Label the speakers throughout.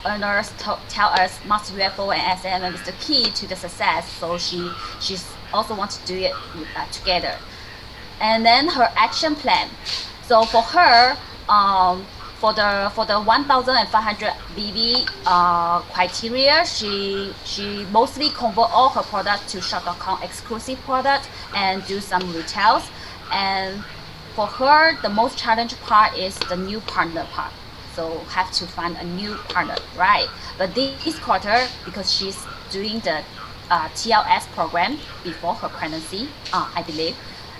Speaker 1: owners tell us Master UFO and SMM is the key to the success. So she's also wants to do it together. And then her action plan. So for her, for the 1,500 BB criteria, she mostly convert all her products to shop.com exclusive product and do some retails. And for her, the most challenging part is the new partner part. So have to find a new partner, right? But this quarter, because she's doing the TLS program before her pregnancy, I believe,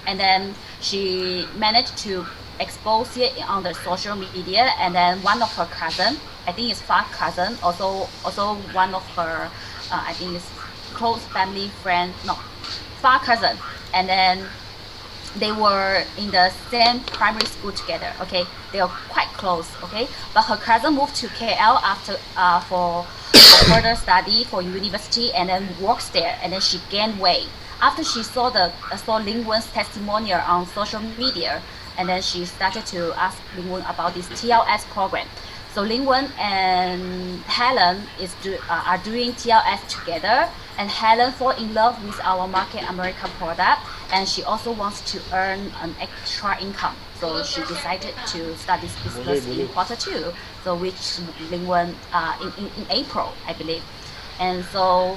Speaker 1: and then she managed to expose it on the social media. And then one of her cousin, I think it's far cousin, also one of her, I think it's close family friend, no, far cousin, and then they were in the same primary school together. Okay, they are quite close. Okay, but her cousin moved to KL after for further study for university, and then works there, and then she gained weight after she saw Ling Wen's testimonial on social media, and then she started to ask Ling Wen about this TLS program. So Ling Wen and Helen are doing TLS together, and Helen fall in love with our Market America product, and she also wants to earn an extra income. So she decided to start this business in quarter 2, so which Ling Wen in April, I believe. And so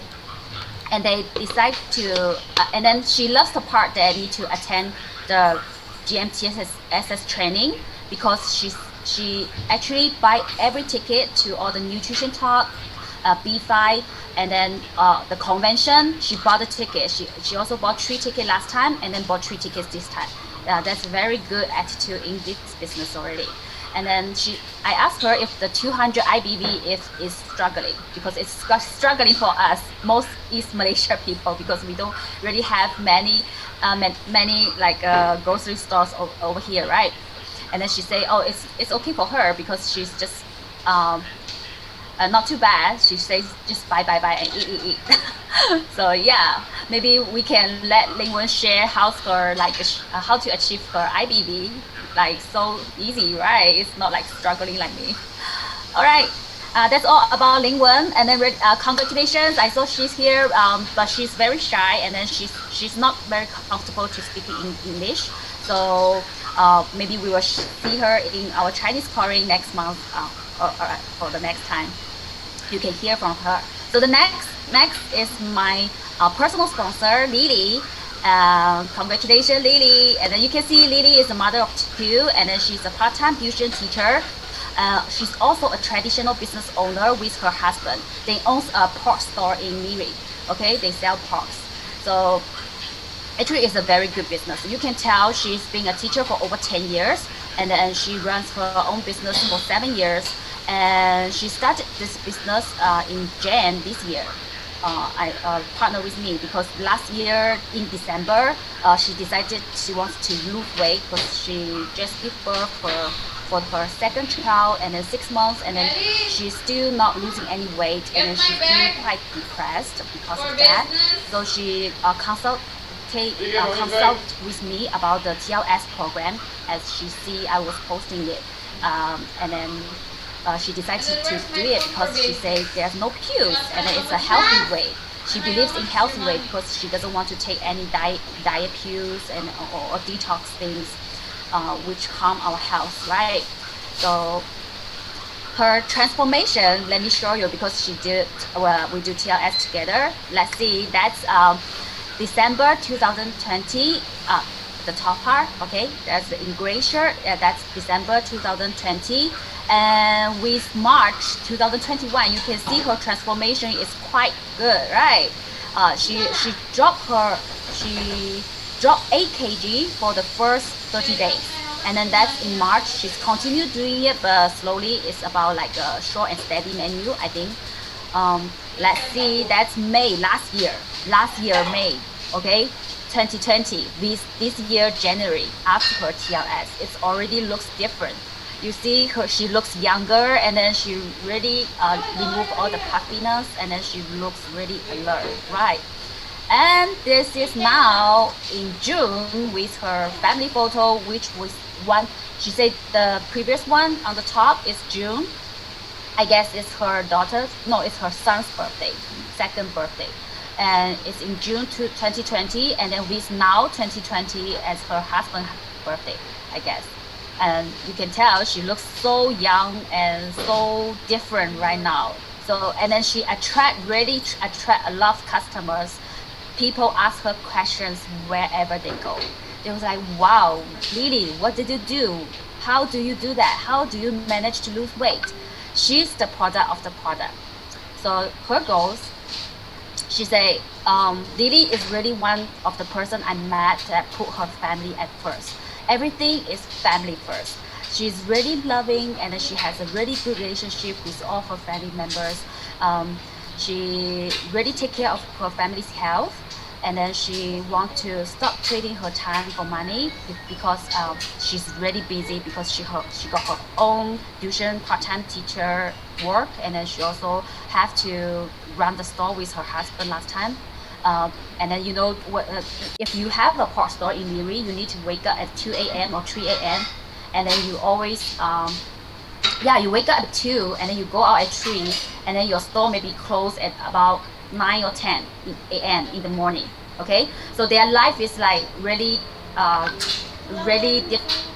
Speaker 1: and they decide to and then she loves the part that need to attend the GMTSS training, because she actually buy every ticket to all the nutrition talk, B5, and then the convention. She bought the ticket. She also bought 3 tickets last time, and then bought 3 tickets this time. That's a very good attitude in this business already. And then I asked her if the 200 IBB is struggling, because it's struggling for us, most East Malaysia people, because we don't really have many like grocery stores over here, right? And then she say, oh, it's okay for her because she's just not too bad. She says just buy and eat. So yeah, maybe we can let Ling Wen share how's her like how to achieve her IBB, like so easy, right? It's not like struggling like me. All right. That's all about Ling Wen, and then congratulations. I saw she's here, but she's very shy, and then she's not very comfortable to speaking in English. So maybe we will see her in our Chinese calling next month, or the next time. You can hear from her. So the next is my personal sponsor, Lily. Congratulations, Lily. And then you can see Lily is a mother of 2, and then she's a part-time fusion teacher. She's also a traditional business owner with her husband. They own a pork store in Miri. Okay, they sell porks. So actually, it's a very good business. You can tell she's been a teacher for over 10 years, and then she runs her own business for 7 years. And she started this business in Jan this year. I partner with me because last year in December she decided she wants to lose weight because she just gave birth for her second child, and then 6 months, and then she's still not losing any weight, and then she's still quite depressed because of that. So she consult with me about the TLS program, as she see I was posting it, and then she decided to do it because she says there's no pills, and it's a healthy way. She believes in healthy way because she doesn't want to take any diet pills and or detox things, which harm our health, right? So her transformation, let me show you, because we do TLS together. Let's see, that's December 2020. The top part, okay, that's the in gray shirt. That's December 2020. And with March 2021, you can see her transformation is quite good, right? She dropped 8 kg for the first 30 days, and then that's in March. She's continued doing it, but slowly. It's about like a short and steady menu, I think. Let's see, that's May last year May, okay, 2020 with this year January after her TLS. It already looks different. You see her, she looks younger, and then she really removed all the puffiness, and then she looks really alert, right? And this is now in June with her family photo, which was one, she said the previous one on the top is June, I guess it's her daughter's, no, it's her son's birthday, second birthday. And it's in June 2020, and then with now 2020 as her husband's birthday, I guess. And you can tell she looks so young and so different right now. So, and then she really attract a lot of customers. People ask her questions wherever they go. They was like, wow, Lily, what did you do? How do you do that? How do you manage to lose weight? She's the product of the product. So her goals, she say, Lily is really one of the person I met that put her family at first. Everything is family first. She's really loving, and then she has a really good relationship with all her family members. She really take care of her family's health, and then she want to stop trading her time for money because she's really busy because she got her own tuition part-time teacher work, and then she also have to run the store with her husband last time. And then you know what, if you have a port store in Miri, you need to wake up at 2 a.m. or 3 a.m. and then you always you wake up at 2 and then you go out at 3, and then your store may be closed at about 9 or 10 a.m. in the morning. Okay, so their life is like really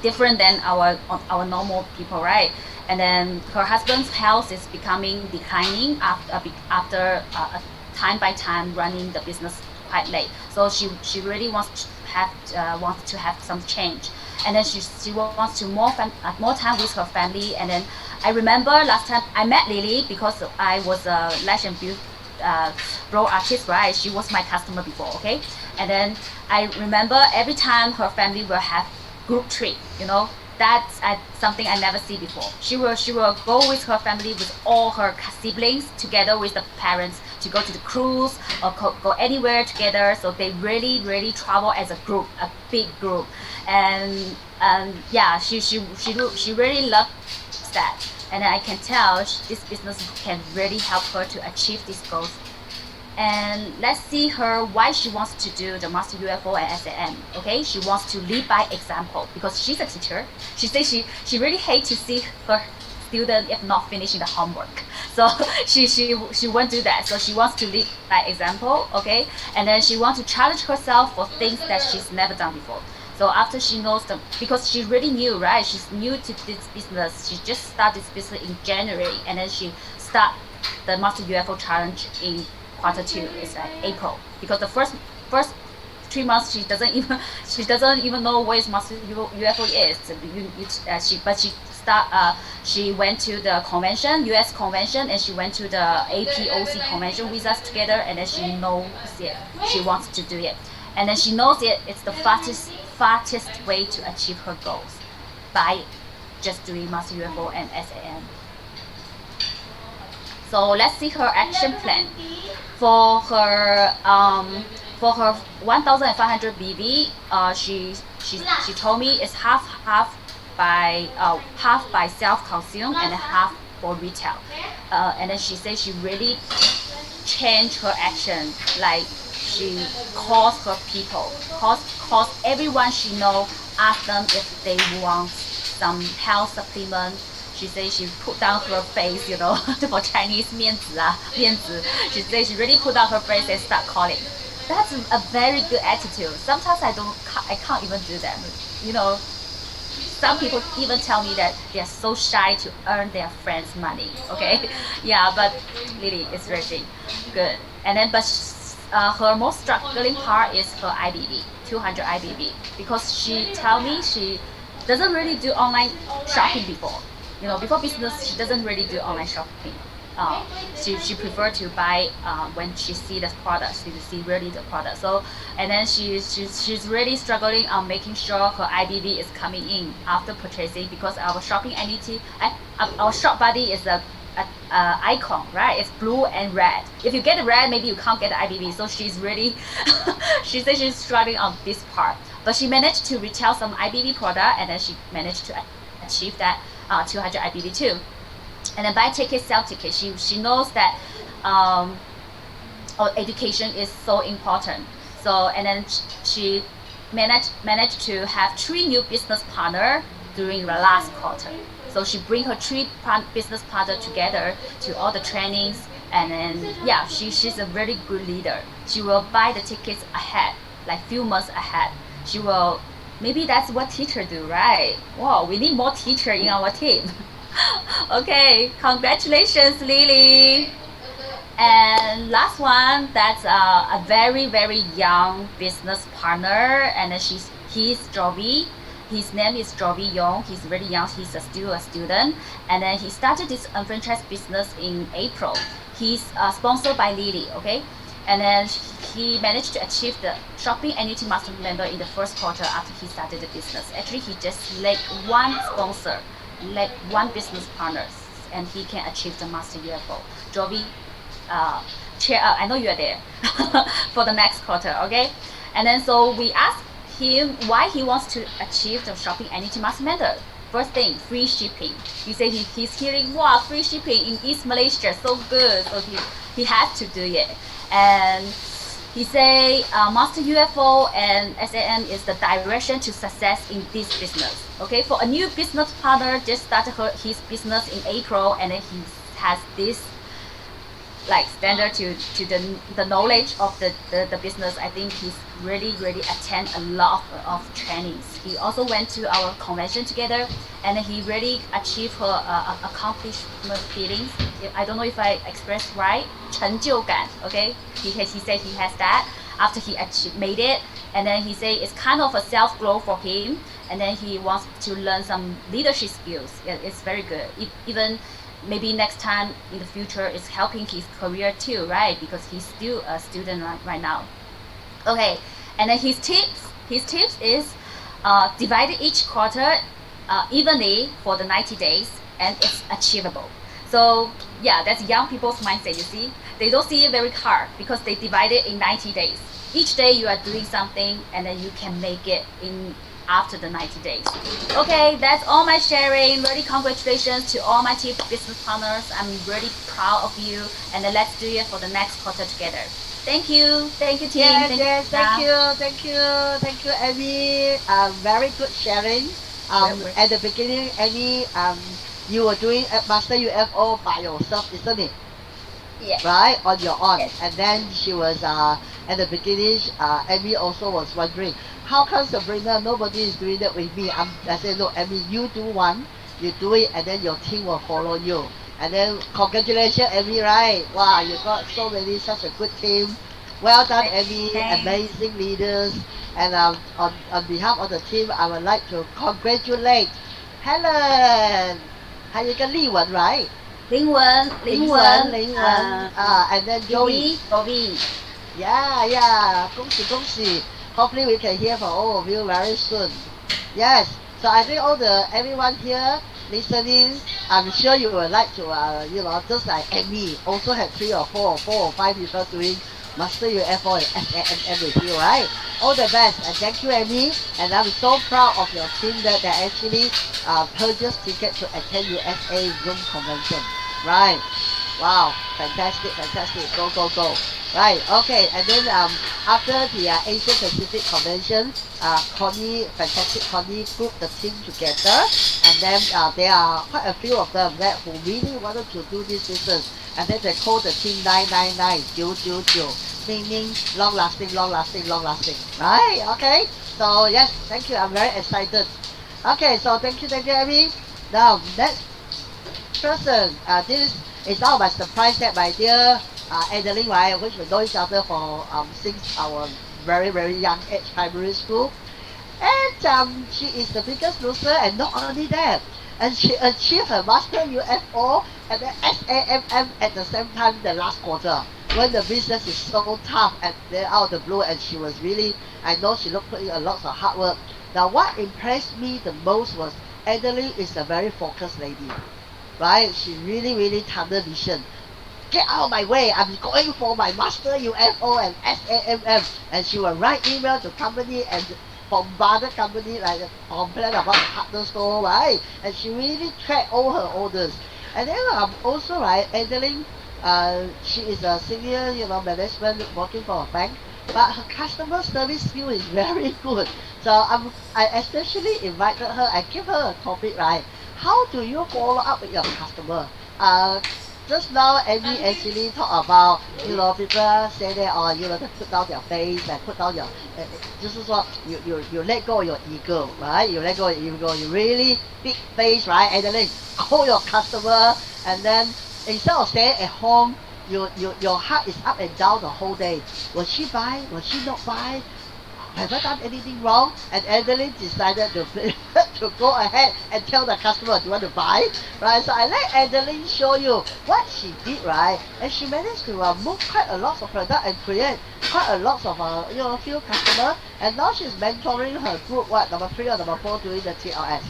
Speaker 1: different than our normal people, right? And then her husband's health is becoming declining after time by time running the business quite late. So she really wants to have some change, and then she wants to more time with her family. And then I remember last time I met Lily because I was a lash and beauty brow artist, right? She was my customer before, okay? And then I remember every time her family will have group trip, you know, that's something I never see before. She will go with her family, with all her siblings, together with the parents, to go to the cruise or go anywhere together. So they really travel as a group, a big group. And yeah, she really loves that. And I can tell this business can really help her to achieve these goals. And let's see her why she wants to do the Master UFO and SAM. Okay, she wants to lead by example because she's a teacher. She says she really hates to see her student if not finishing the homework. So she won't do that. So she wants to lead by example. Okay, and then she wants to challenge herself for things that she's never done before. So after she knows them, because she's really new, right? She's new to this business. She just started this business in January, and then she start the Master UFO challenge in Q2. It's like April, because the first 3 months she doesn't even know what is Master UFO is. She went to the convention, US convention, and she went to the APOC convention with us together, and then she knows it. She wants to do it, and then she knows it's the fastest way to achieve her goals by just doing Master UFO and SAM. So let's see her action plan for her 1,500 BV. She told me it's half by self-consume and half for retail. And then she said she really changed her action, like she calls her people, calls everyone she know, ask them if they want some health supplement. She says she put down her face, you know, for Chinese 面子. She says she really put down her face and start calling. That's a very good attitude. Sometimes I can't even do that. You know, some people even tell me that they're so shy to earn their friends' money. Okay, yeah, but Lily is really good. And then, but her most struggling part is her IBB, 200 IBB, because she tell me she doesn't really do online shopping before. You know, before business, she doesn't really do online shopping. She prefer to buy when she see the product, she see really the product. So, and then she's really struggling on making sure her IBB is coming in after purchasing, because our shopping entity, our shop body is a icon, right? It's blue and red. If you get the red, maybe you can't get the IBB. So she's really, she says she's struggling on this part. But she managed to retail some IBB product, and then she managed to achieve that 200 IBB too. And then buy ticket, sell ticket. She knows that education is so important. So, and then she managed to have 3 new business partner during the last quarter. So she bring her three business partner together to all the trainings, and then yeah, she's a very good leader. She will buy the tickets ahead, like few months ahead. She will. Maybe that's what teacher do, right? Wow, we need more teacher in our team. Okay, congratulations, Lily. And last one, that's a very young business partner, and he's Jovi. His name is Jovi Young. He's very young. He's still a student, and then he started this unfranchise business in April. He's sponsored by Lily, okay, and then he managed to achieve the shopping annuity master member in the first quarter after he started the business. Actually, he just lacked one sponsor, like one business partner, and he can achieve the master UFO. Jovi, cheer up. I know you are there for the next quarter, okay? And then so we asked him why he wants to achieve the shopping annuity master method. First thing, free shipping. He said he's hearing, wow, free shipping in East Malaysia, so good. So he has to do it. And he say Master UFO and SAM is the direction to success in this business. Okay, for a new business partner just started his business in April, and then he has this like standard to the knowledge of the business. I think he's really attend a lot of trainings. He also went to our convention together, and he really achieved her accomplishment feelings. I don't know if I expressed right. 成就感, okay? He said he has that after he made it, and then he said it's kind of a self growth for him, and then he wants to learn some leadership skills. It's very good. Even maybe next time in the future it's helping his career too, right? Because he's still a student right now. Okay, and then his tips is divide each quarter evenly for the 90 days, and it's achievable. So yeah, that's young people's mindset. You see, they don't see it very hard because they divide it in 90 days. Each day you are doing something, and then you can make it in after the 90 days. Okay, that's all my sharing. Really congratulations to all my team business partners. I'm really proud of you, and then let's do it for the next quarter together. Thank you team.
Speaker 2: Yes, thank you, Amy. Very good sharing. At the beginning, Amy, you were doing Master UFO by yourself, isn't it?
Speaker 1: Yeah.
Speaker 2: Right, on your own.
Speaker 1: Yes.
Speaker 2: And then she was at the beginning. Amy also was wondering, how come Sabrina, nobody is doing that with me? I said, no, Amy, you do one, you do it, and then your team will follow you. And then congratulations, Amy, right? Wow, you got such a good team. Well done, Amy.
Speaker 1: Thanks.
Speaker 2: Amazing leaders. And on behalf of the team, I would like to congratulate Helen. 还有一个丽文, right?
Speaker 1: 林文
Speaker 2: and then Joey. Yeah, 恭喜. Hopefully we can hear from all of you very soon. Yes, so I think everyone here listening, I'm sure you would like to, just like Amy, also have 3 or 4 or 5 people doing Master UFO and SAMM with you, right? All the best, and thank you, Amy. And I'm so proud of your team that they actually purchased tickets to attend USA Zoom convention, right? Wow, fantastic. Go. Right, okay, and then after the Asia Pacific Convention, fantastic Connie grouped the team together, and then there are quite a few of them that who really wanted to do this business, and then they called the team 999, 999, meaning long lasting, right? Okay, so yes, thank you, I'm very excited. Okay, so thank you, Amy. Now, next person, this is now my surprise that my dear Adeline, right, which we know each other for since our very young age, primary school, and she is the biggest loser, and not only that, and she achieved her master UFO and the SAMM at the same time the last quarter when the business is so tough and then out of the blue, and she was really, I know she put in a lot of hard work. Now what impressed me the most was Adeline is a very focused lady, right? She really tunnel vision. Get out of my way, I'm going for my master UFO and SAMM. And she will write email to company and bombard the company, like complain about the partner store, right? And she really track all her orders. And then also, right, Adeline, she is a senior, management working for a bank, but her customer service skill is very good. So I especially invited her, I gave her a topic, right? how do you follow up with your customer? Just now Amy actually talk about people say that they put down their face and put down your 就是说 you let go of your ego, right? You let go of your ego, you really big face, right? And then call your customer, and then instead of staying at home, your heart is up and down the whole day. Will she buy? Will she not buy? Have I done anything wrong? And Adeline decided to to go ahead and tell the customer, do you want to buy? Right? So I let Adeline show you what she did, right? And she managed to move quite a lot of product and create quite a lot of few customers. And now she's mentoring her group, what, number 3 or number 4 doing the TLS.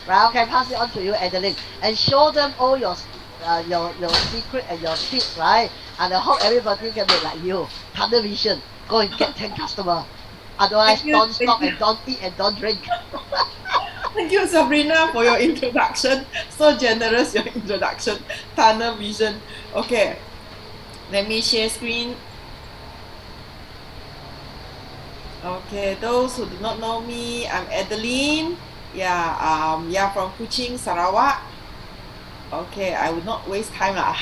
Speaker 2: Right? Okay, pass it on to you, Adeline, and show them all your secret and your tips, right? And I hope everybody can be like you. Tunnel vision. Go and get 10 customers. Otherwise, don't stop and don't eat and don't drink.
Speaker 3: Thank you, Sabrina, for your introduction. So generous, your introduction. Tunnel vision. Okay, let me share screen. Okay, those who do not know me, I'm Adeline. Yeah, from Kuching, Sarawak. Okay, I will not waste time lah.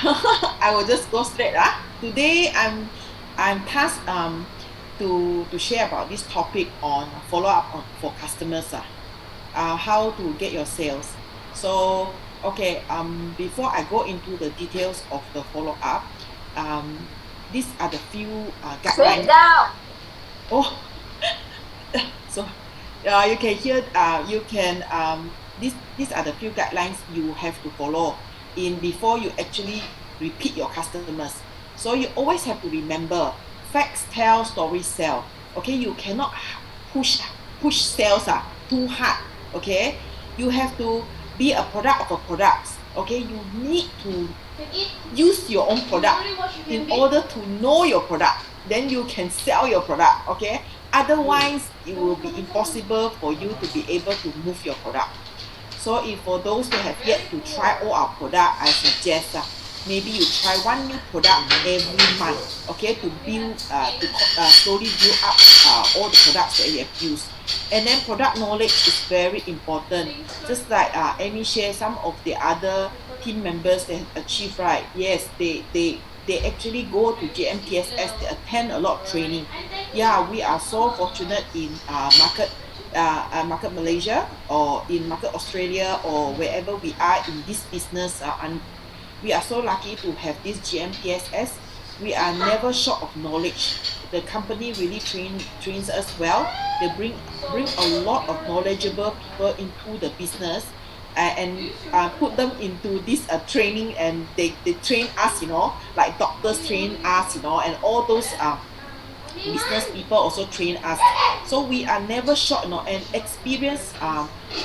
Speaker 3: I will just go straight lah. Today I'm tasked to share about this topic on follow up for customers how to get your sales. So okay, before I go into the details of the follow up, these are the few guidelines.
Speaker 1: Sit down.
Speaker 3: Oh, so you can hear these are the few guidelines you have to follow in before you actually repeat your customers. So you always have to remember, facts tell, stories sell. Okay, you cannot push sales too hard. Okay, you have to be a product of a product. Okay, you need to use your own product in order to know your product. Then you can sell your product. Okay, otherwise it will be impossible for you to be able to move your product. So if for those who have yet to try all our product, I suggest maybe you try one new product every month, okay, to build slowly build up all the products that you have used. And then product knowledge is very important. Just like Amy shared, some of the other team members that have achieved, right? Yes, they actually go to GMTSS, they attend a lot of training. Yeah, we are so fortunate in market Malaysia or in market Australia or wherever we are in this business, and we are so lucky to have this GMTSS. We are never short of knowledge. The company really trains us well. They bring a lot of knowledgeable people into the business and put them into this training, and they train us, like doctors train us, and all those business people also train us. So we are never short, and experience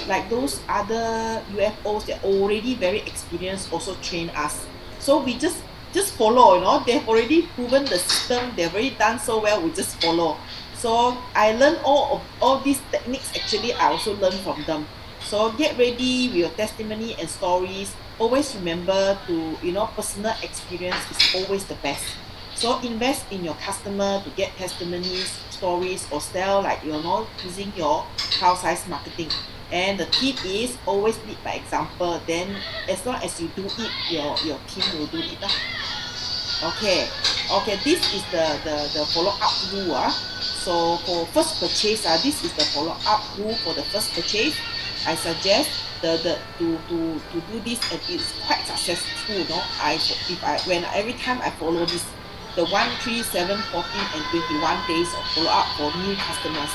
Speaker 3: like those other UFOs that are already very experienced also train us. So we just follow, they've already proven the system, they've already done so well, we just follow. So I learned all these techniques, actually I also learned from them. So get ready with your testimony and stories. Always remember to, personal experience is always the best. So invest in your customer to get testimonies, stories, or sell, like using your house size marketing. And the tip is always lead by example. Then as long as you do it, your team will do it. Okay, this is the follow-up rule. So for first purchase, this is the follow-up rule for the first purchase. I suggest to do this, and it's quite successful. Every time I follow this, the 1, 3, 7, 14, and 21 days of follow-up for new customers.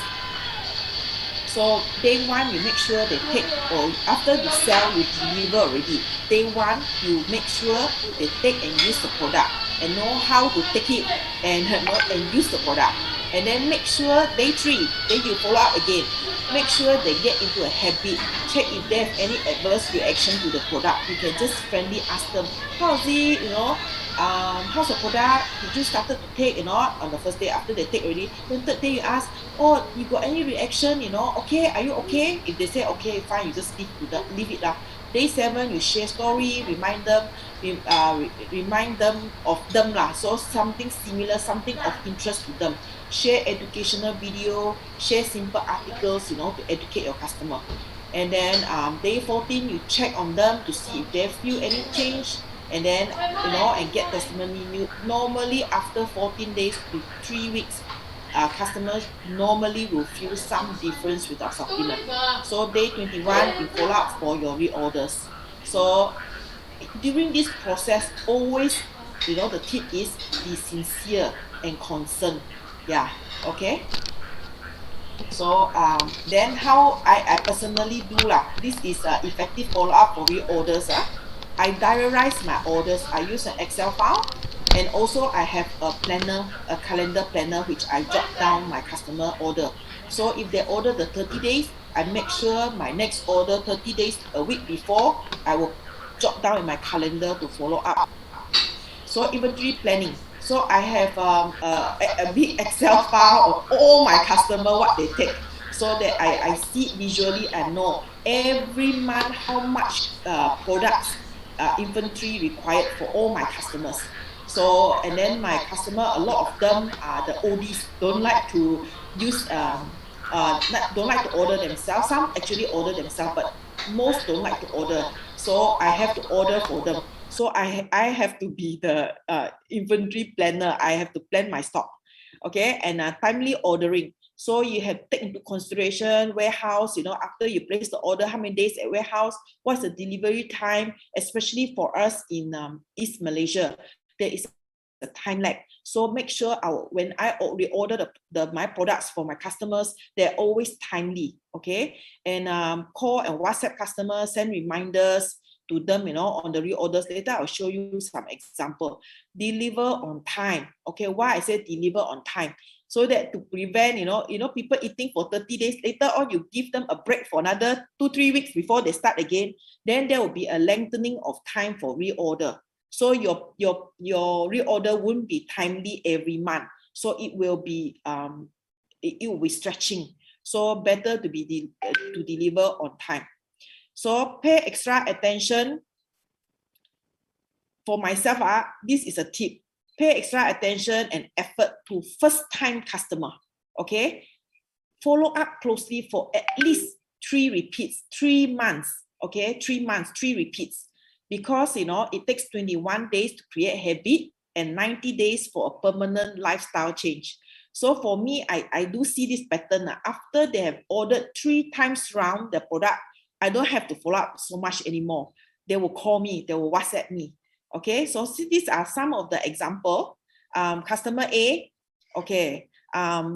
Speaker 3: So day 1, you make sure they take, or after you sell, you deliver already. Day 1, you make sure they take and use the product and know how to take it and use the product. And then make sure day 3, then you follow up again. Make sure they get into a habit. Check if they have any adverse reaction to the product. You can just friendly ask them, how is it, how's the product? Did you started to take, on the first day after they take already? Then third day you ask, oh, you got any reaction, okay, are you okay? If they say okay, fine, you just leave it lah. Day 7, you share story, remind them of them lah. So something similar, something of interest to them. Share educational video, share simple articles, to educate your customer. And then day 14, you check on them to see if they feel any change, and then and get testimony. Normally after 14 days to 3 weeks, customers normally will feel some difference with our supplement. So day 21, you follow up for your reorders. So during this process, always, the tip is be sincere and concerned. Yeah, okay. So then how I personally do lah. This is effective follow-up for reorders. I diarize my orders. I use an Excel file, and also I have a planner, a calendar planner, which I jot down my customer order. So if they order the 30 days, I make sure my next order 30 days a week before, I will jot down in my calendar to follow up. So inventory planning. So I have a big Excel file of all my customer, what they take, so that I see visually and know every month how much products inventory required for all my customers. So, and then my customer, a lot of them are the oldies, don't like to use don't like to order themselves. Some actually order themselves, but most don't like to order. So I have to order for them. So I have to be the inventory planner. I have to plan my stock, okay, and timely ordering. So you have to take into consideration warehouse, after you place the order, how many days at warehouse, what's the delivery time, especially for us in East Malaysia, there is a time lag. So make sure when I reorder my products for my customers, they're always timely, okay? And call and WhatsApp customers, send reminders to them, on the reorders. Later, I'll show you some example. Deliver on time. Okay, why I say deliver on time? So that to prevent, people eating for 30 days, later on you give them a break for another 2-3 weeks before they start again, then there will be a lengthening of time for reorder. So your reorder won't be timely every month. So it will be stretching. So better to deliver on time. So pay extra attention. For myself, this is a tip. Pay extra attention and effort to first-time customer. Okay, follow up closely for at least 3 repeats, 3 months. Okay, 3 months, 3 repeats, because it takes 21 days to create habit and 90 days for a permanent lifestyle change. So for me, I do see this pattern. After they have ordered 3 times round the product, I don't have to follow up so much anymore. They will call me, they will WhatsApp me. Okay, so see, these are some of the example. Customer A, okay,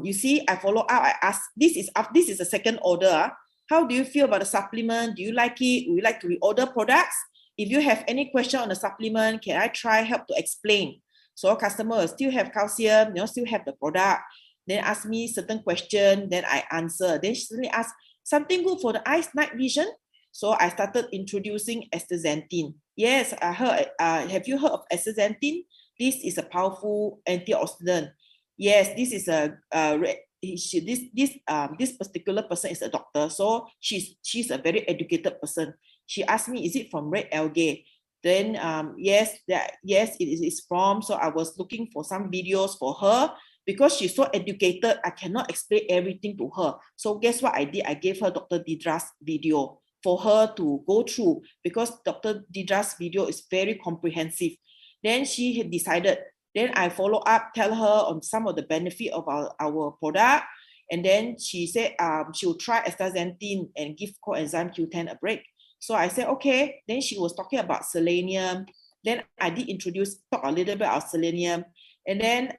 Speaker 3: you see, I follow up. I ask, this is the second order. How do you feel about the supplement? Do you like it? Would you like to reorder products? If you have any question on the supplement, can I help to explain? So customer will still have calcium, still have the product. Then ask me certain question, then I answer. Then she suddenly ask, something good for the eyes, night vision? So I started introducing astaxanthin. Yes, I heard. Have you heard of astaxanthin? This is a powerful antioxidant. Yes, this is this particular person is a doctor, so she's a very educated person. She asked me, is it from red algae? Then yes, it is from. So I was looking for some videos for her. Because she's so educated, I cannot explain everything to her. So guess what I did? I gave her Dr. Didra's video for her to go through, because Dr. Didra's video is very comprehensive. Then she had decided. Then I follow up, tell her on some of the benefit of our product. And then she said she will try astaxanthin and give coenzyme Q10 a break. So I said, okay. Then she was talking about selenium. Then I did talk a little bit about selenium. And then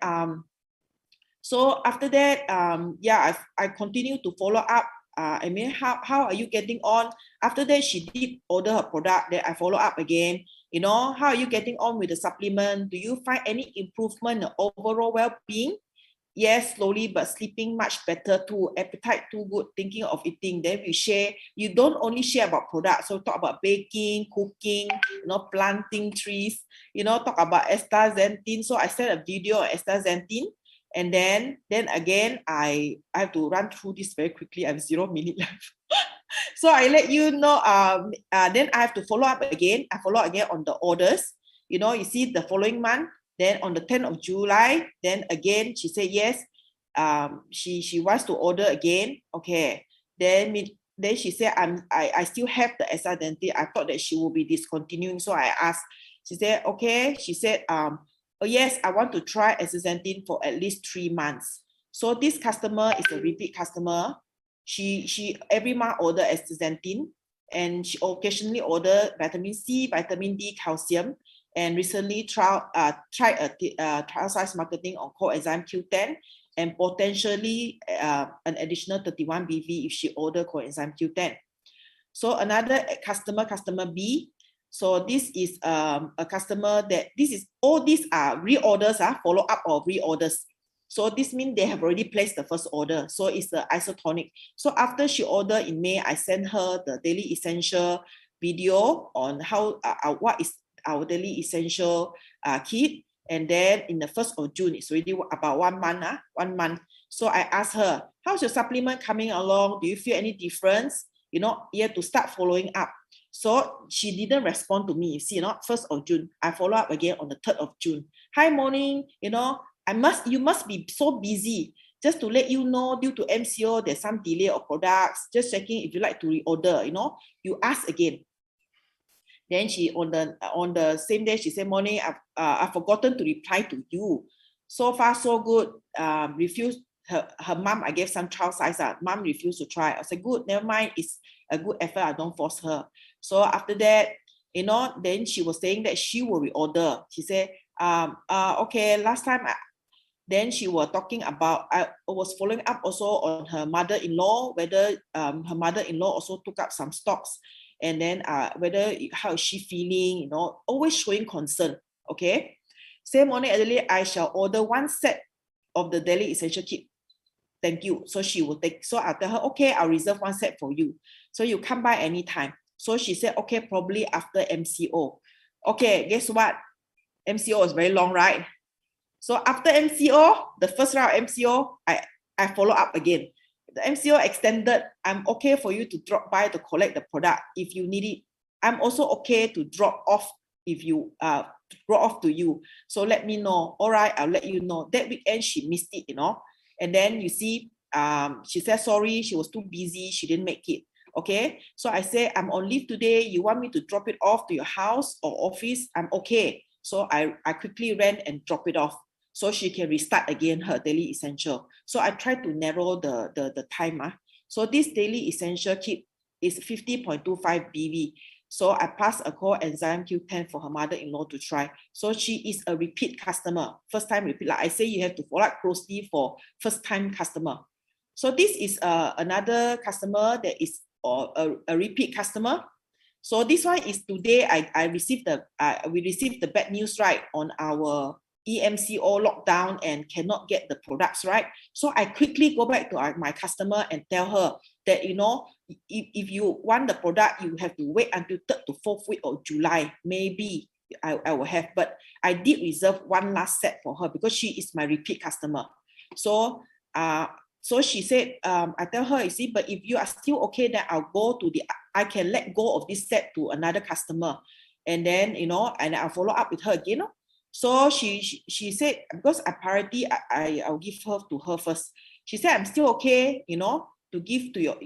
Speaker 3: so after that, I continue to follow up. I mean, how are you getting on? After that, she did order her product. Then I follow up again. How are you getting on with the supplement? Do you find any improvement in overall well-being? Yes, slowly, but sleeping much better too. Appetite too good, thinking of eating. Then we share. You don't only share about products. So talk about baking, cooking, planting trees, talk about astaxanthin. So I sent a video of astaxanthin. And then again, I have to run through this very quickly. I have 0 minutes left. So I let you know, then I have to follow up again. I follow again on the orders. You see the following month, then on the 10th of July, then again, she said yes, she wants to order again. Okay. Then then she said, I still have the Isotonix. I thought that she will be discontinuing. So I asked, she said, okay. She said, oh yes, I want to try Isotonix for at least 3 months. So this customer is a repeat customer. She every month order Isotonix, and she occasionally order vitamin C, vitamin D, calcium, and recently tried a trial size marketing on coenzyme Q10, and potentially an additional 31 BV if she order coenzyme Q10. So another customer B. So this is a customer that all these are reorders, follow up or reorders. So this means they have already placed the first order. So it's the Isotonix. So after she ordered in May, I sent her the daily essential video on how what is our daily essential kit. And then in the 1st of June, it's already about 1 month. 1 month. So I asked her, how's your supplement coming along? Do you feel any difference? You have to start following up. So she didn't respond to me. You see, 1st of June. I follow up again on the 3rd of June. Hi, morning. You must be so busy. Just to let you know, due to MCO, there's some delay of products. Just checking if you like to reorder. You ask again. Then she on the same day, she said, morning, I've forgotten to reply to you. So far, so good. Refused. Her mom, I gave some trial size. Mom refused to try. I said, good, never mind. It's a good effort. I don't force her. So after that, then she was saying that she will reorder. She said, okay, last time, then she was talking about, I was following up also on her mother-in-law, whether her mother-in-law also took up some stocks, and then how is she feeling, always showing concern, okay? Same morning, Adelaide, I shall order 1 set of the daily essential kit. Thank you. So she will take, so I'll tell her, okay, I'll reserve 1 set for you. So you come by anytime. So she said, okay, probably after MCO. Okay, guess what? MCO is very long, right? So after MCO, the first round of MCO, I follow up again. The MCO extended. I'm okay for you to drop by to collect the product if you need it. I'm also okay to drop off if you drop off to you. So let me know. All right, I'll let you know. That weekend she missed it, And then you see, she said sorry, she was too busy, she didn't make it. Okay, so I say I'm on leave today. You want me to drop it off to your house or office? I'm okay. So I quickly ran and drop it off, so she can restart again her daily essential. So I tried to narrow the time. So this daily essential kit is 50.25 BV. So I passed a coenzyme Q10 for her mother-in-law to try. So she is a repeat customer, first time repeat. Like I say, you have to follow up closely for first time customer. So this is another customer that is a repeat customer. So this one is today we received the bad news, right, on our EMCO lockdown and cannot get the products, right? So I quickly go back to my customer and tell her that, if you want the product, you have to wait until 3rd to 4th week of July. Maybe I will have, but I did reserve 1 last set for her because she is my repeat customer. So she said, I tell her, you see, but if you are still okay, then I can let go of this set to another customer. And then, and I'll follow up with her again. So she said, because a priority, I'll give her to her first. She said, I'm still okay, to give to your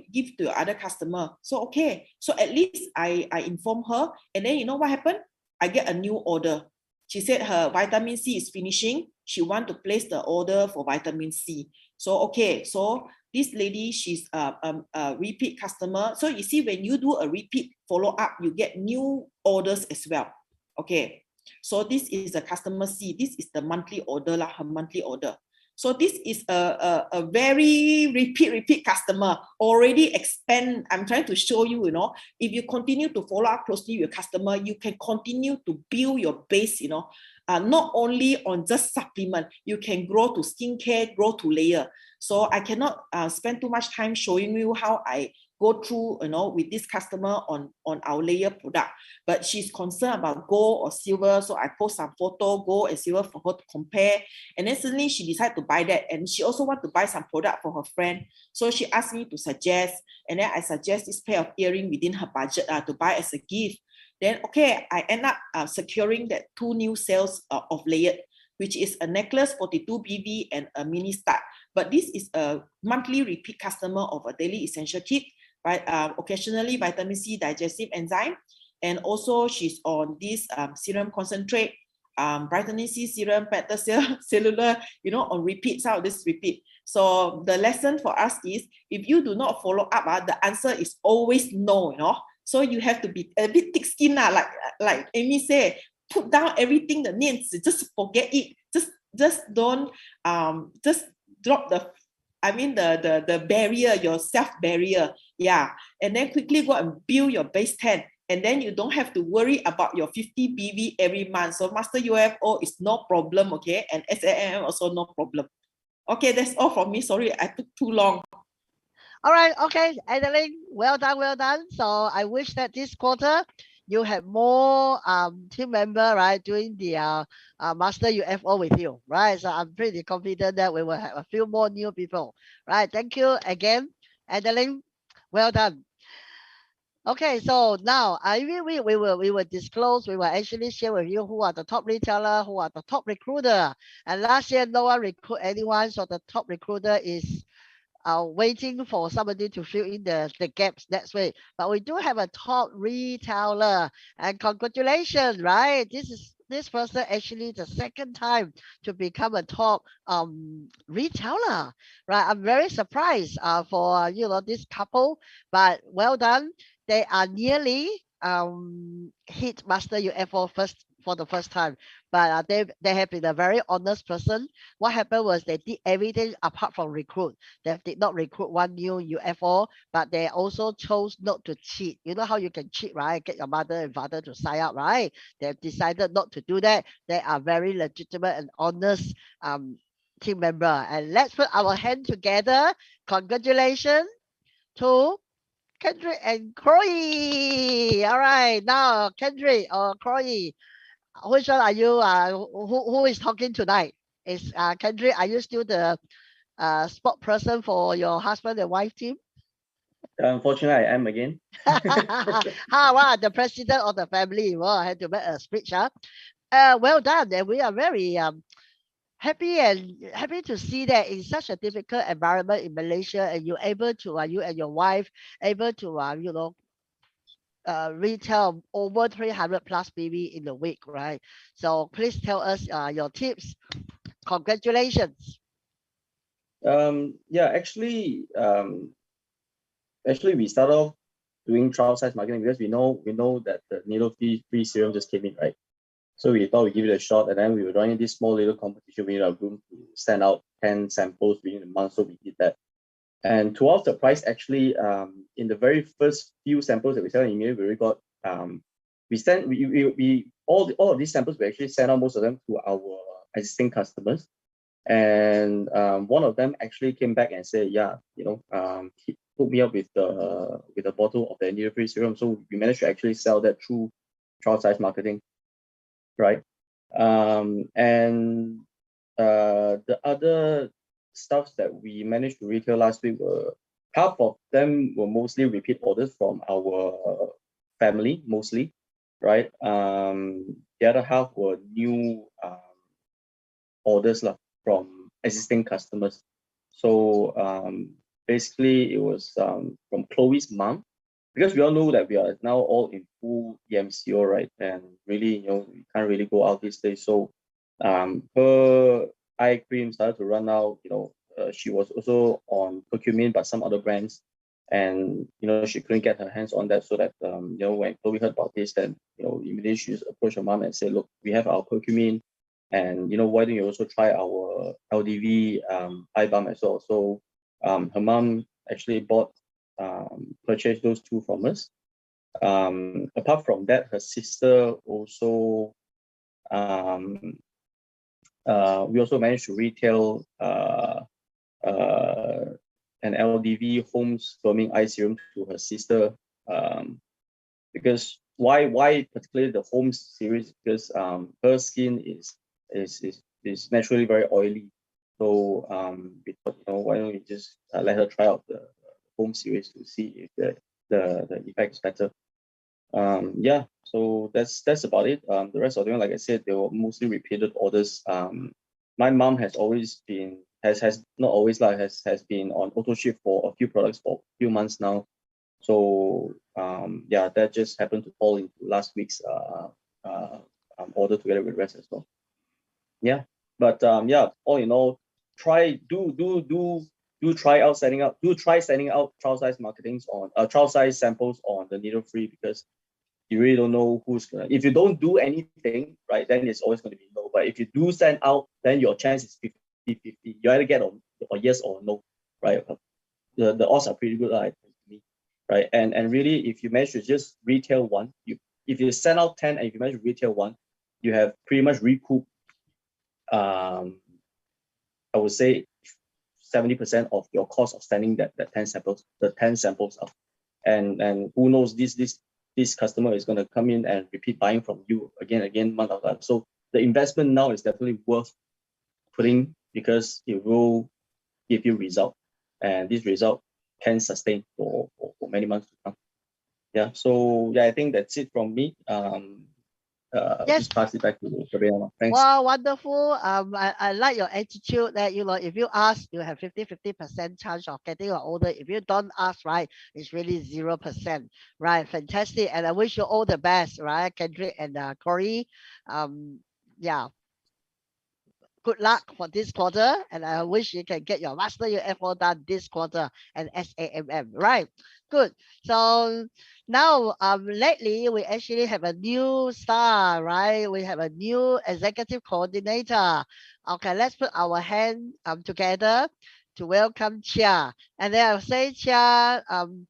Speaker 3: other customer. So okay. So at least I inform her. And then what happened? I get a new order. She said her vitamin C is finishing. She want to place the order for vitamin C. So okay. So this lady, she's a repeat customer. So you see, when you do a repeat follow-up, you get new orders as well. Okay. So this is the customer C. This is the monthly order, her monthly order. So this is a very repeat customer, already expand. I'm trying to show you, if you continue to follow up closely with your customer, you can continue to build your base, not only on just supplement, you can grow to skincare, grow to layer. So I cannot spend too much time showing you how I go through, with this customer on our layer product. But she's concerned about gold or silver, so I post some photo, gold and silver, for her to compare. And then suddenly she decided to buy that, and she also wants to buy some product for her friend. So she asked me to suggest, and then I suggest this pair of earring within her budget to buy as a gift. Then okay, I end up securing that 2 new sales of layered, which is a necklace 42 BV and a mini stud. But this is a monthly repeat customer of a daily essential kit. right? Occasionally vitamin C digestive enzyme, and also she's on this serum concentrate, vitamin C serum, better cellular, on repeat, some of this repeat. So the lesson for us is, if you do not follow up, the answer is always no, So you have to be a bit thick skin, like Amy said, put down everything, the names, just forget it. Just don't just drop the barrier, your self barrier. Yeah. And then quickly go and build your base 10. And then you don't have to worry about your 50 BV every month. So Master UFO is no problem, okay? And SAM also no problem. Okay, that's all from me. Sorry, I took too long.
Speaker 2: All right, okay, Adeline, well done, well done. So I wish that this quarter you have more team member, right, doing the Master UFO with you, right? So I'm pretty confident that we will have a few more new people, right? Thank you again, Adeline. Well done. Okay, so now we will disclose, we will actually share with you who are the top retailer, who are the top recruiter. And last year no one recruit anyone, so the top recruiter is waiting for somebody to fill in the gaps. That's way. But we do have a top retailer, and congratulations, right? This person actually the second time to become a top retailer, right? I'm very surprised for this couple, but well done. They are nearly hit Master UFO for the first time, but they have been a very honest person. What happened was they did everything apart from recruit. They did not recruit one new UFO, but they also chose not to cheat. You know how you can cheat, right? Get your mother and father to sign up, right? They decided not to do that. They are very legitimate and honest team member. And let's put our hand together. Congratulations to Kendrick and Chloe. All right, now Kendrick or Chloe, which one are you? Who is talking tonight? Is Kendrick? Are you still the sport person for your husband and wife team?
Speaker 4: Unfortunately, I am again.
Speaker 2: Wow, the president of the family. Well, I had to make a speech. Well done, and we are very happy to see that in such a difficult environment in Malaysia, and you're able to you and your wife able to retail over 300 plus BB in a week, right? So please tell us your tips. Congratulations.
Speaker 4: Yeah, actually we started off doing trial size marketing because we know that the needle-free serum just came in, right? So we thought we'd give it a shot, and then we were running this small little competition. We need our room to send out 10 samples within a month, so we did that. And to our surprise, actually, in the very first few samples that we sent in email, we already got all of these samples we actually sent out, most of them to our existing customers. And one of them actually came back and said, yeah, he hooked me up with a bottle of the needle-free serum. So we managed to actually sell that through trial size marketing, right? And the other stuffs that we managed to retail last week were, half of them were mostly repeat orders from our family, mostly, right? The other half were new orders from existing customers. So basically, it was from Chloe's mom, because we all know that we are now all in full EMCO, right? And really, we can't really go out these days. So her eye cream started to run out. She was also on curcumin, but some other brands, and she couldn't get her hands on that. So that when Chloe heard about this, then immediately she just approached her mom and said, "Look, we have our curcumin, and why don't you also try our LDV eye balm as well?" So her mom actually purchased those two from us. Apart from that, her sister also we also managed to retail an LDV home swimming eye serum to her sister, because why particularly the home series? Because her skin is naturally very oily. So we thought, why don't we just let her try out the home series to see if the effect is better. Yeah, so that's about it. The rest of them, like I said, they were mostly repeated orders. My mom has always been has not always has been on auto ship for a few products for a few months now. So yeah, that just happened to fall into last week's order together with rest as well. Yeah, but yeah, all in all, try sending out trial size marketings on trial size samples on the needle free, because you really don't know who's gonna. If you don't do anything, right, then it's always going to be no. But if you do send out, then your chance is 50-50. You either get or yes or no, right? The odds are pretty good, I think, to me, right? And really, if you manage to just retail one, if you send out 10 and if you manage to retail one, you have pretty much recouped, I would say 70% of your cost of sending that 10 samples out. And who knows, this customer is going to come in and repeat buying from you again month after month. So the investment now is definitely worth putting, because it will give you result, and this result can sustain for many months to come. Yeah, so yeah, I think that's it from me.
Speaker 2: Yes.
Speaker 4: Just pass it back to Sabrina. Thanks.
Speaker 2: Wow, wonderful. I like your attitude that, if you ask, you have 50% chance of getting an order. If you don't ask, right, it's really 0%, right? Fantastic. And I wish you all the best, right, Kendrick and Corey. Yeah. Good luck for this quarter, and I wish you can get your Master UFO done this quarter and SAMM, right? Good. So now, lately we actually have a new star, right? We have a new executive coordinator. Okay, let's put our hand together to welcome Chia. And then I'll say, Chia,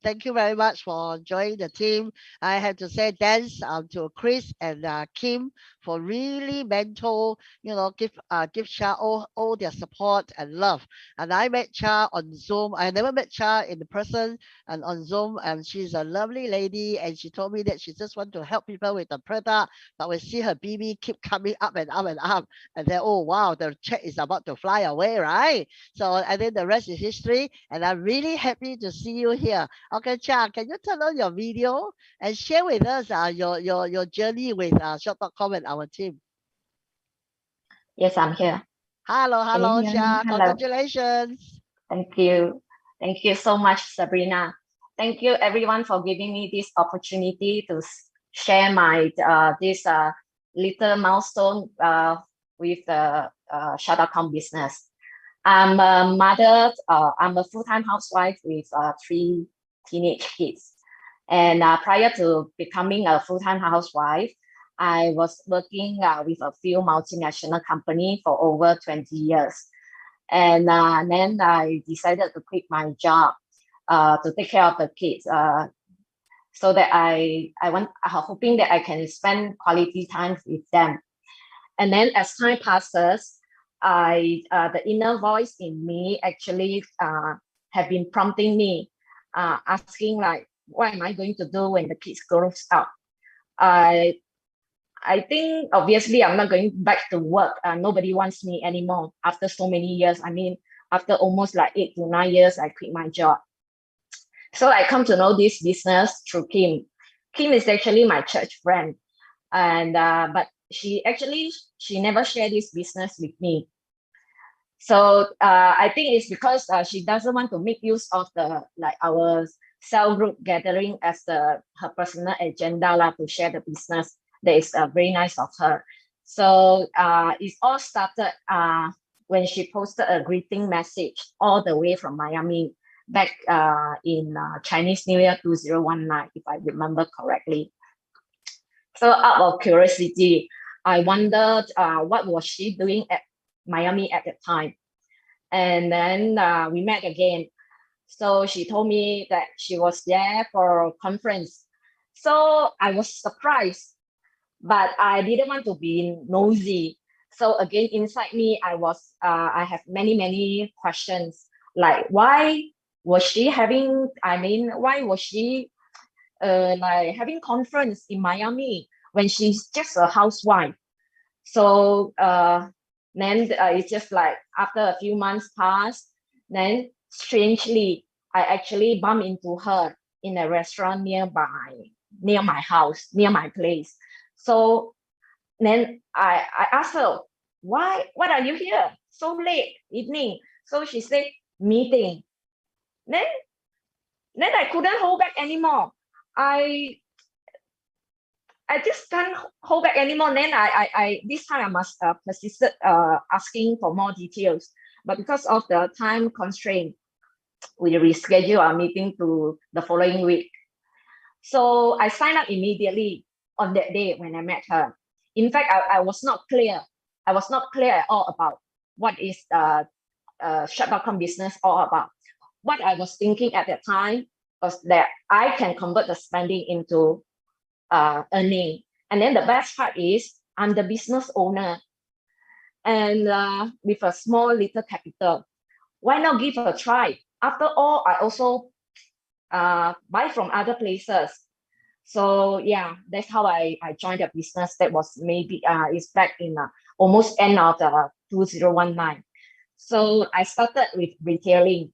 Speaker 2: thank you very much for joining the team. I have to say thanks to Chris and Kim for really mentor, give Chia all their support and love. And I met Chia on Zoom. I never met Chia in person, and on Zoom, and she's a lovely lady, and she told me that she just want to help people with the product, but we see her BB keep coming up and up and up, and then, oh wow, the check is about to fly away, right? So I think the rest is history, and I'm really happy to see you here. Okay, Chia, can you turn on your video and share with us your journey with shop.com and our team?
Speaker 5: Yes, I'm here.
Speaker 2: Hello, Chia.
Speaker 5: Hello.
Speaker 2: Congratulations.
Speaker 5: Thank you. Thank you so much, Sabrina. Thank you, everyone, for giving me this opportunity to share my this little milestone with the shop.com business. I'm a mother. I'm a full-time housewife with 3 teenage kids. And prior to becoming a full-time housewife, I was working with a few multinational companies for over 20 years. And then I decided to quit my job to take care of the kids, so that hoping that I can spend quality time with them. And then as time passes, the inner voice in me actually have been prompting me, asking like, what am I going to do when the kids grows up? I think obviously I'm not going back to work. Nobody wants me anymore after so many years. I mean, after almost like 8 to 9 years, I quit my job. So I come to know this business through Kim. Kim is actually my church friend, and but she never shared this business with me. So I think it's because she doesn't want to make use of our cell group gathering as her personal agenda to share the business. That is very nice of her. So it all started when she posted a greeting message all the way from Miami back in Chinese New Year 2019, if I remember correctly. So out of curiosity, I wondered what was she doing at Miami at the time. And then we met again. So she told me that she was there for a conference. So I was surprised, but I didn't want to be nosy. So again, inside me, I have many questions, like why was she having having conference in Miami when she's just a housewife? So then it's just like after a few months passed, then strangely, I actually bumped into her in a restaurant near my house, near my place. So then I asked her, what are you here so late evening? So she said, meeting. Then Then I couldn't hold back anymore. I just can't hold back anymore. Then I this time I must persisted asking for more details. But because of the time constraint, we reschedule our meeting to the following week. So I signed up immediately on that day when I met her. In fact, I was not clear. I was not clear at all about what is shop.com business all about. What I was thinking at that time was that I can convert the spending into earning. And then the best part is I'm the business owner and with a small little capital. Why not give a try? After all, I also buy from other places. So yeah, that's how I joined the business. That was maybe it's back in almost end of the 2019. So I started with retailing.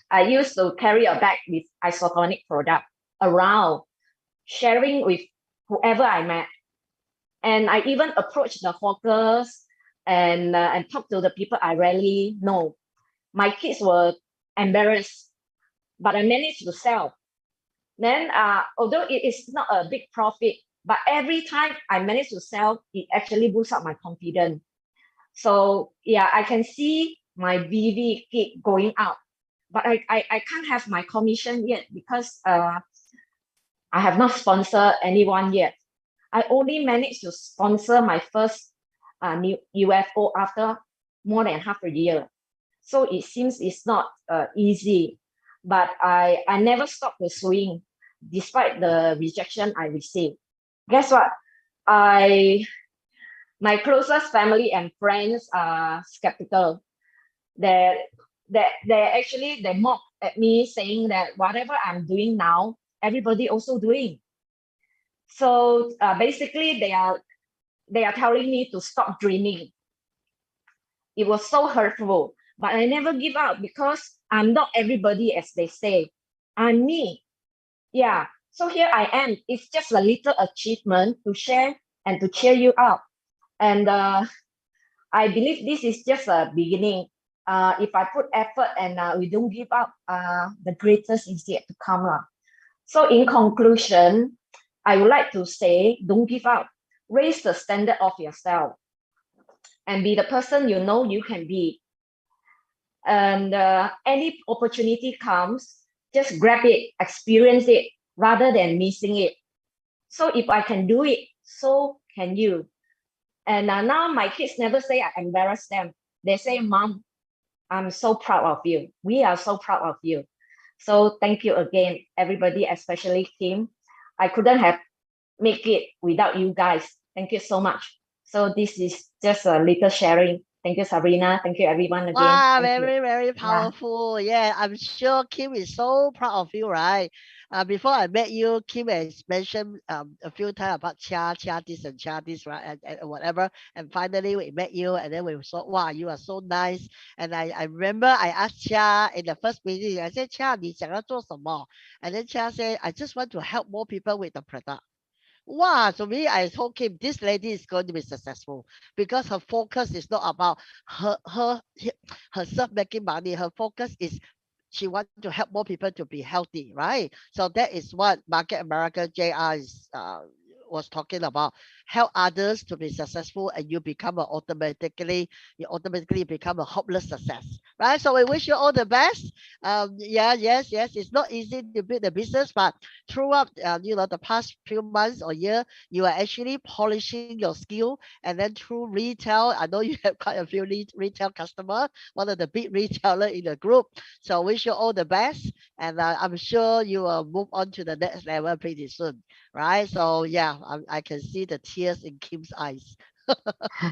Speaker 5: I used to carry a bag with Isotonix product around, sharing with whoever I met. And I even approached the hawkers and talk to the people I rarely know. My kids were embarrassed, but I managed to sell. Then, although it is not a big profit, but every time I manage to sell, it actually boosts up my confidence. So yeah, I can see my BV keep going up, but I can't have my commission yet because I have not sponsored anyone yet. I only managed to sponsor my first new UFO after more than half a year. So it seems it's not easy, but I never stopped pursuing despite the rejection I received. Guess what? My closest family and friends are skeptical. They actually they mock at me saying that whatever I'm doing now, everybody also doing. So basically, they are telling me to stop dreaming. It was so hurtful, but I never give up because I'm not everybody as they say. I'm me. Yeah. So here I am. It's just a little achievement to share and to cheer you up. And I believe this is just a beginning. If I put effort and we don't give up, the greatest is yet to come. So in conclusion, I would like to say, don't give up. Raise the standard of yourself and be the person you know you can be. And any opportunity comes, just grab it, experience it, rather than missing it. So if I can do it, so can you. And now my kids never say I embarrass them. They say, Mom, I'm so proud of you. We are so proud of you. So thank you again, everybody, especially Kim. I couldn't have make it without you guys. Thank you so much. So this is just a little sharing. Thank you, Sabrina. Thank you, everyone again.
Speaker 2: Wow,
Speaker 5: Thank you.
Speaker 2: very, very powerful. Yeah, I'm sure Kim is so proud of you, right? Before I met you, Kim has mentioned a few times about Chia this and Chia this, right? And whatever. And finally we met you and then we saw, wow, you are so nice. And I remember I asked Chia in the first meeting, I said, Chia, 你想要做什么? And then Chia said, I just want to help more people with the product. Wow, to me, I told him this lady is going to be successful because her focus is not about herself making money. Her focus is she wants to help more people to be healthy, right? So that is what Market America JR is was talking about. Help others to be successful, and you automatically become a hopeless success, right? So we wish you all the best. Yes, it's not easy to build a business, but throughout the past few months or year, you are actually polishing your skill, and then through retail, I know you have quite a few retail customers, one of the big retailer in the group. So wish you all the best, and I'm sure you will move on to the next level pretty soon, right? So yeah, I can see the tears in Kim's eyes.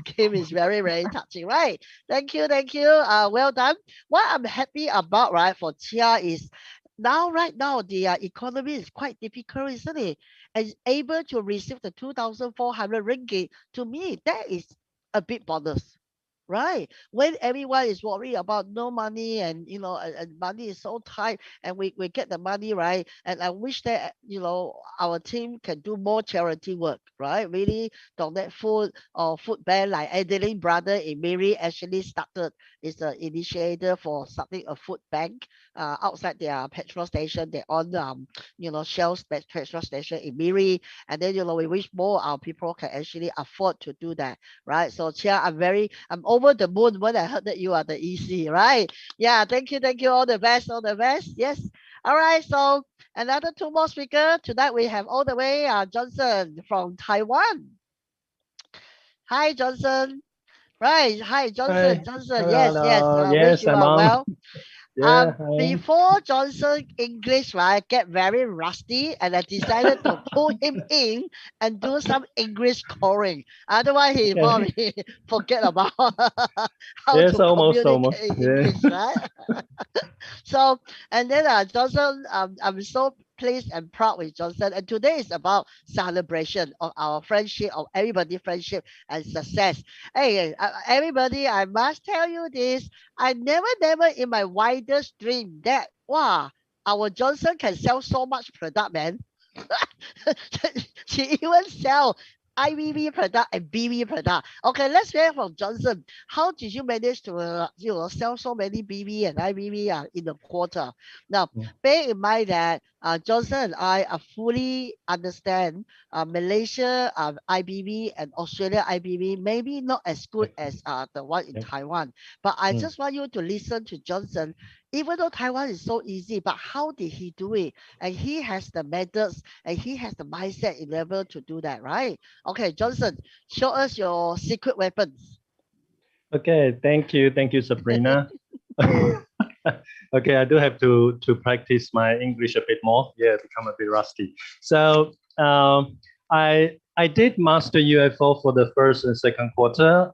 Speaker 2: Kim is very, very touching, right? Thank you. Well done. What I'm happy about, right, for Chia is right now the economy is quite difficult, isn't it? And able to receive the 2,400 ringgit, to me that is a big bonus, right? When everyone is worried about no money and and money is so tight, and we get the money, right? And I wish that our team can do more charity work, right? Really donate food or food bank, like Adeline brother in Mary actually started, is the initiator for starting a food bank outside their petrol station. They own Shell's petrol station in Miri. And then we wish more our people can actually afford to do that, right? So Chia, I'm over the moon when I heard that you are the EC, right? Yeah, thank you, all the best, all the best. Yes. All right, so another two more speaker tonight. We have all the way Johnson from Taiwan. Hi, Johnson. Right. Hi,
Speaker 6: Hi.
Speaker 2: Johnson. Johnson. Yes, yes.
Speaker 6: Hello.
Speaker 2: Wish
Speaker 6: Yes,
Speaker 2: you
Speaker 6: I'm
Speaker 2: are
Speaker 6: on.
Speaker 2: well.
Speaker 6: Yeah. Hi.
Speaker 2: Before Johnson English, right, get very rusty, and I decided to pull him in and do some English calling. Otherwise, he
Speaker 6: Okay.
Speaker 2: probably forget about how
Speaker 6: Yes,
Speaker 2: to
Speaker 6: almost.
Speaker 2: communicate in
Speaker 6: Yeah.
Speaker 2: English, right? So, and then Johnson, I'm so pleased and proud with Johnson. And today is about celebration of our friendship, of everybody friendship and success. Hey, everybody, I must tell you this. I never in my wildest dream that, wow, our Johnson can sell so much product, man. She even sell IVV product and BV product. Okay, let's hear from Johnson. How did you manage to sell so many BV and IVV in the quarter? Now, bear in mind that Johnson and I are fully understand Malaysia IBV and Australia IBV maybe not as good as the one in Taiwan. But I just want you to listen to Johnson. Even though Taiwan is so easy, but how did he do it? And he has the methods and he has the mindset in level to do that, right? Okay, Johnson, show us your secret weapons.
Speaker 6: Okay. Thank you, Sabrina. Okay, I do have to practice my English a bit more. Yeah, become a bit rusty. So I did master UFO for the first and second quarter.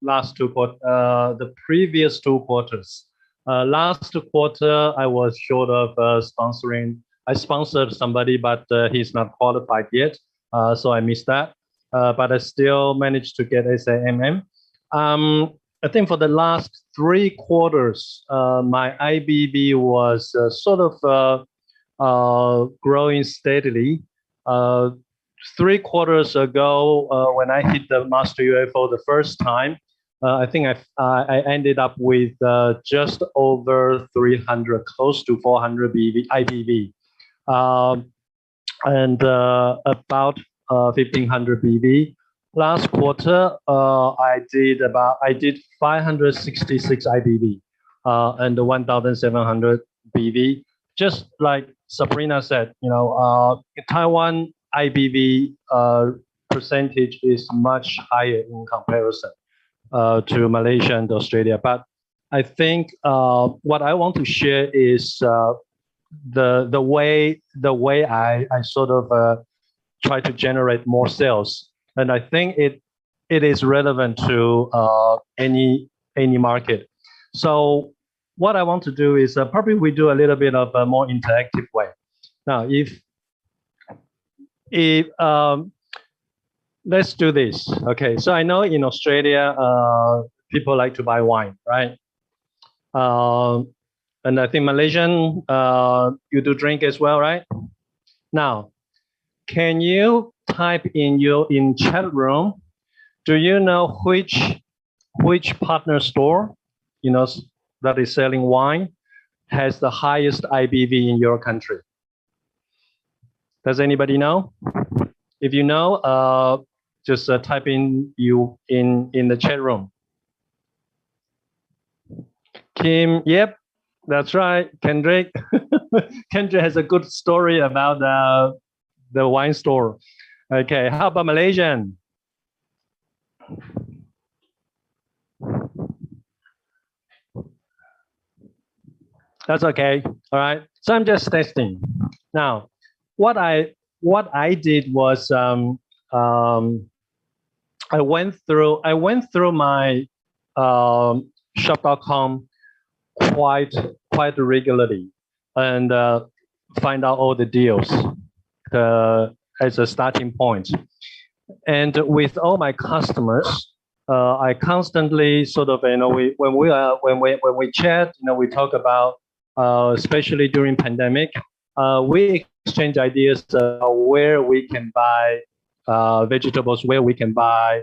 Speaker 6: Last two quarters. The previous two quarters. Last quarter, I was short of sponsoring. I sponsored somebody, but he's not qualified yet, so I missed that. But I still managed to get SAMM. I think for the last 3 quarters, my IBB was growing steadily. 3 quarters ago, when I hit the Master UFO the first time, I think I ended up with just over 300, close to 400 IBV, and about 1,500 BV. Last quarter, I did 566 IBV and 1,700 BV. Just like Sabrina said, Taiwan IBV percentage is much higher in comparison to Malaysia and Australia. But I think what I want to share is the way I sort of try to generate more sales, and I think it is relevant to any market. So what I want to do is probably we do a little bit of a more interactive way. Now, if let's do this. Okay, so I know in Australia people like to buy wine, right? And I think Malaysian you do drink as well, right? Now, can you type in chat room? Do you know which partner store, that is selling wine, has the highest IBV in your country? Does anybody know? If you know, just type in the chat room. Kim, yep, that's right. Kendrick. Kendrick has a good story about the wine store. Okay, how about Malaysian? That's okay. All right. So I'm just testing. Now, what I did was I went through my shop.com quite regularly and find out all the deals as a starting point. And with all my customers, I constantly sort of, when we chat, we talk about, especially during pandemic, we exchange ideas where we can buy vegetables, where we can buy,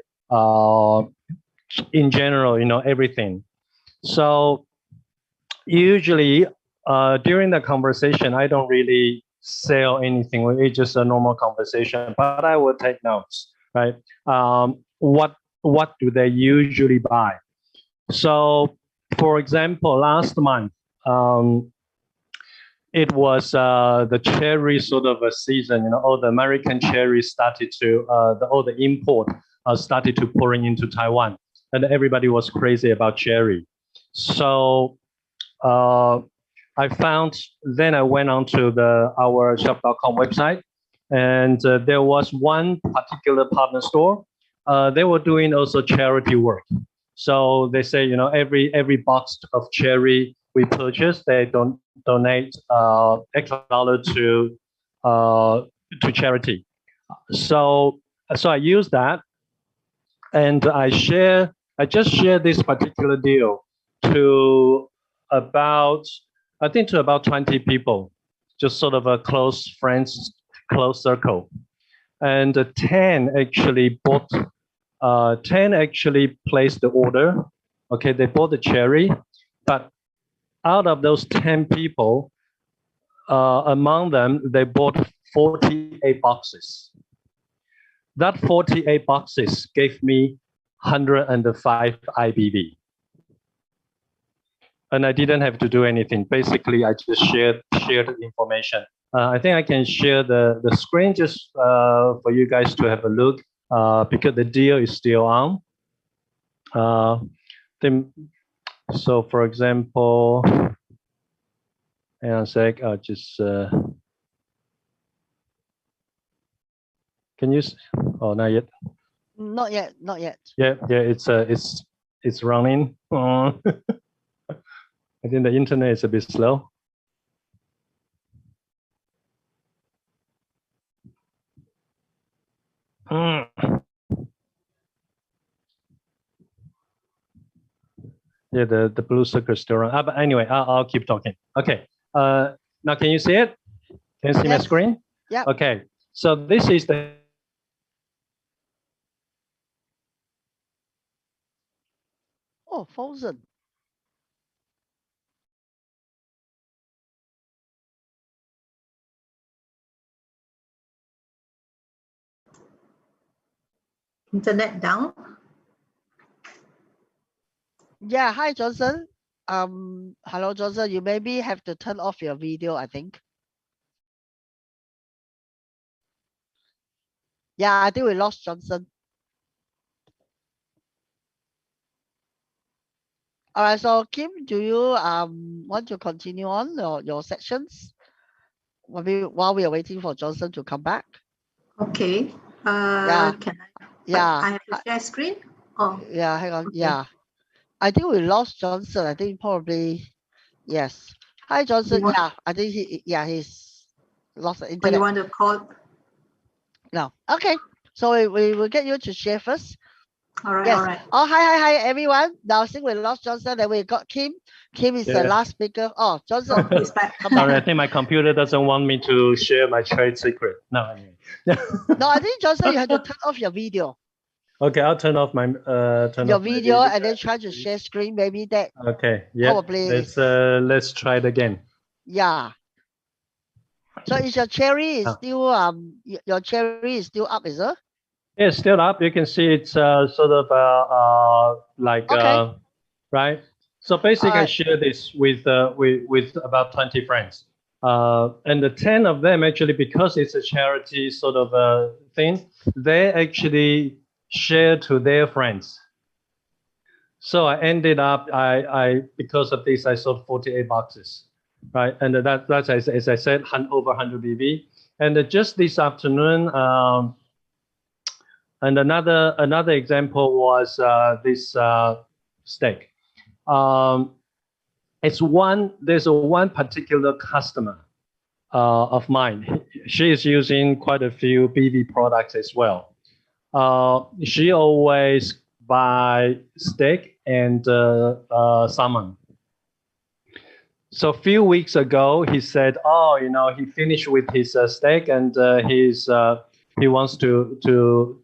Speaker 6: in general, everything. So usually during the conversation, I don't really sell anything. It's just a normal conversation, but I will take notes, right? What do they usually buy? So, for example, last month, it was the cherry sort of a season. All the American cherries started to, all the import started to pouring into Taiwan, and everybody was crazy about cherry. So I found, then I went on to our shop.com website, and there was one particular partner store. They were doing also charity work. So they say, every box of cherry we purchase, they donate extra dollar to charity. So I use that, and I just share this particular deal to about 20 people, just sort of a close friends, close circle. And 10 actually bought, 10 actually placed the order. Okay, they bought the cherry, but out of those 10 people, among them, they bought 48 boxes. That 48 boxes gave me 105 IBV. And I didn't have to do anything. Basically, I just shared the information. I think I can share the screen just for you guys to have a look, because the deal is still on. So for example, hang on a sec, I'll just, can you, oh, not yet.
Speaker 2: Not yet, not yet.
Speaker 6: Yeah, it's running. I think the internet is a bit slow. Yeah, the blue circle is still running. But anyway, I'll keep talking. Okay. Now can you see it? Can you see my screen?
Speaker 2: Yeah.
Speaker 6: Okay. So this is the.
Speaker 2: Oh, frozen.
Speaker 7: Internet down.
Speaker 2: Yeah, hi Johnson. Hello Johnson. You maybe have to turn off your video, I think. Yeah, I think we lost Johnson. All right, so Kim, do you want to continue on your sections while we are waiting for Johnson to come back?
Speaker 7: Okay.
Speaker 2: Yeah.
Speaker 7: Can I?
Speaker 2: Yeah.
Speaker 7: I have to share screen. Oh.
Speaker 2: Yeah, hang on.
Speaker 7: Okay.
Speaker 2: Yeah. I think we lost Johnson. I think probably yes. Hi Johnson. Yeah, I think he's lost the internet.
Speaker 7: You want to call?
Speaker 2: No. Okay. So we will get you to share first.
Speaker 7: All right.
Speaker 2: Yes.
Speaker 7: All right.
Speaker 2: Oh, hi everyone. Now since we lost Johnson, then we got Kim. Kim is the last speaker. Oh, Johnson.
Speaker 7: Oh, he's back.
Speaker 6: Sorry, I think my computer doesn't want me to share my trade secret. No, anyway.
Speaker 2: No, I think Johnson, you have to turn off your video.
Speaker 6: Okay, I'll turn off my
Speaker 2: your video and then try to share screen. Maybe that.
Speaker 6: Okay. Yeah.
Speaker 2: Probably.
Speaker 6: Let's try it again.
Speaker 2: Yeah. So is your cherry is still your cherry is still up, is it?
Speaker 6: Yeah, it's still up. You can see it's sort of like right. So basically, I share this with about 20 friends, and the 10 of them actually, because it's a charity sort of thing, they actually share to their friends. So I ended up, because of this, I sold 48 boxes, right? And that's as I said, over 100 BV. And just this afternoon, and another example was this steak. There's one particular customer of mine. She is using quite a few BV products as well. She always buy steak and salmon. So a few weeks ago, he said, "Oh, you know, he finished with his steak and he wants to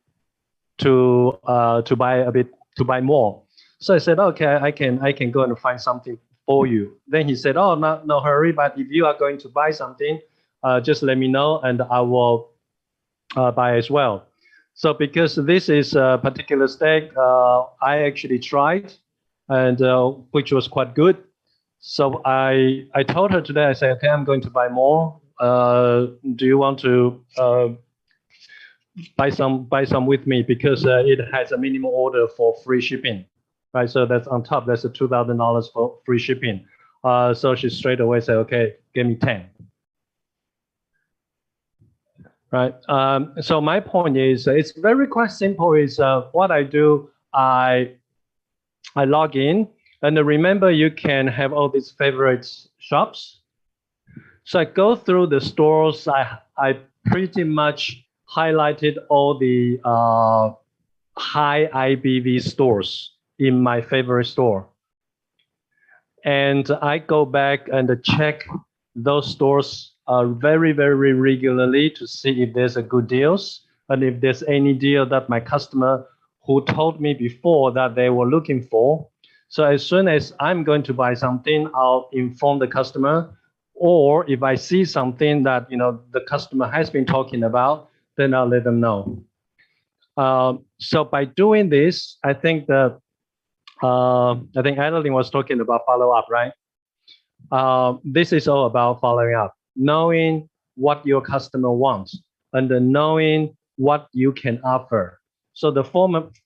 Speaker 6: buy more." So I said, "Okay, I can go and find something for you." Then he said, "Oh, no hurry, but if you are going to buy something, just let me know and I will buy as well." So because this is a particular steak, I actually tried, and which was quite good. So I told her today, I said, "Okay, I'm going to buy more. Do you want to buy some with me, because it has a minimum order for free shipping, right? So that's on top. That's a $2,000 for free shipping." So she straight away said, "Okay, give me 10." Right. So my point is, it's very quite simple. Is what I do. I log in, and remember, you can have all these favorite shops. So I go through the stores. I pretty much highlighted all the high IBV stores in my favorite store. And I go back and check those stores very, very regularly to see if there's a good deals, and if there's any deal that my customer who told me before that they were looking for. So as soon as I'm going to buy something, I'll inform the customer. Or if I see something that the customer has been talking about, then I'll let them know. So by doing this, I think Adeline was talking about follow up, right? This is all about following up, knowing what your customer wants, and then knowing what you can offer. So the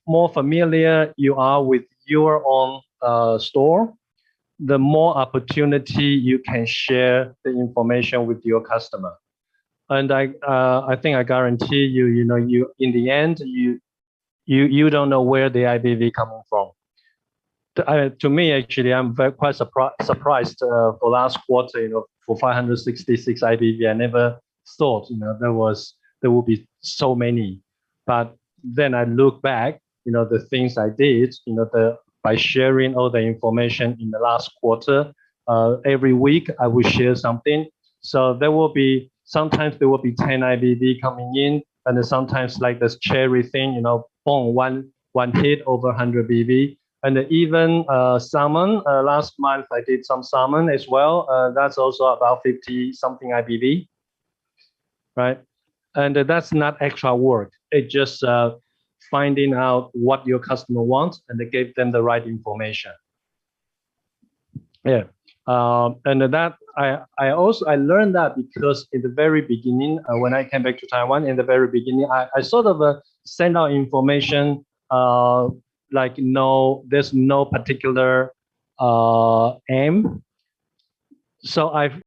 Speaker 6: more familiar you are with your own store, the more opportunity you can share the information with your customer. And I think I guarantee you, you in the end, you don't know where the IBV coming from. To me, actually, I'm quite surprised for last quarter, for 566 IBV. I never thought, there would be so many. But then I look back, the things I did, by sharing all the information in the last quarter, every week I will share something. So sometimes there will be 10 IBV coming in, and then sometimes like this cherry thing, boom, one hit over 100 BV. And even salmon, last month I did some salmon as well. That's also about 50 something IBV, right? And that's not extra work. It's just finding out what your customer wants and give them the right information. Yeah, and that I learned that because in the very beginning, when I came back to Taiwan, in the very beginning, I sort of send out information. Like there's no particular aim. So